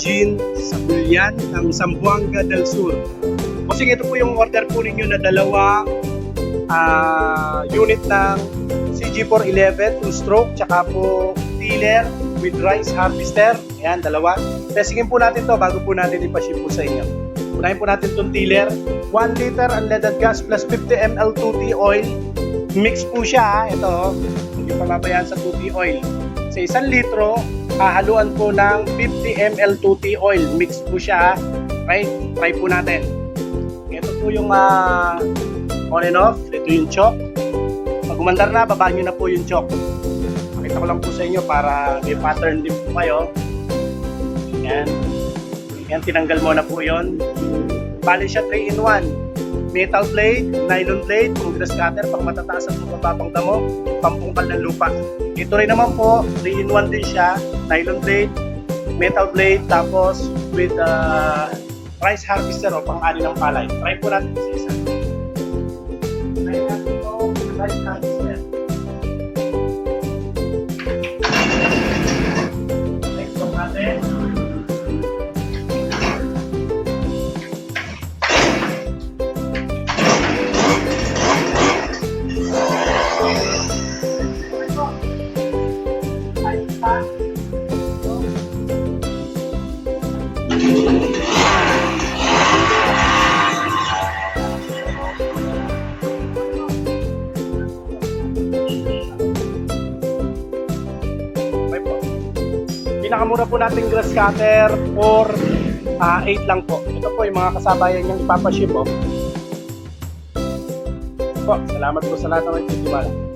Eugene Sabulyan ng Zamboanga del Sur. Kasi ito po yung order po ninyo na dalawang unit ng CG411 2-stroke, tsaka po tiller with rice harvester. Ayan, dalawa. Testingin po natin to bago po natin ipaship po sa inyo. Unahin po natin itong tiller. 1 liter unleaded gas plus 50 ml 2T oil. Mix po siya. Ito, hindi pa mabayaan sa 2T oil. Sa 1 litro, hahaluan po ng 50 ml 2T oil. Mix po siya. Okay? Try po natin. Ito po yung on and off. Ito yung choke. Pag umandar na, babaan nyo na po yung choke. Pakita ko lang po sa inyo para may pattern din po kayo. Yan. Yan, tinanggal mo na po yun. Bali siya 3-in-1. Metal blade, nylon blade, kung grass cutter, pang matataas at mababang damo, pampungkal ng lupa. Ito rin naman po, 3-in-1 din siya. Nylon blade, metal blade, tapos with rice harvester o pang-ani ng palay. Try po natin sa isa. Try natin ito, rice harvester. Next po natin. Pinakamura po natin grass cutter for 8 lang po. Ito po yung mga kasabayan niyang ipapaship po. Salamat po sa lahat ng nagtitiwala.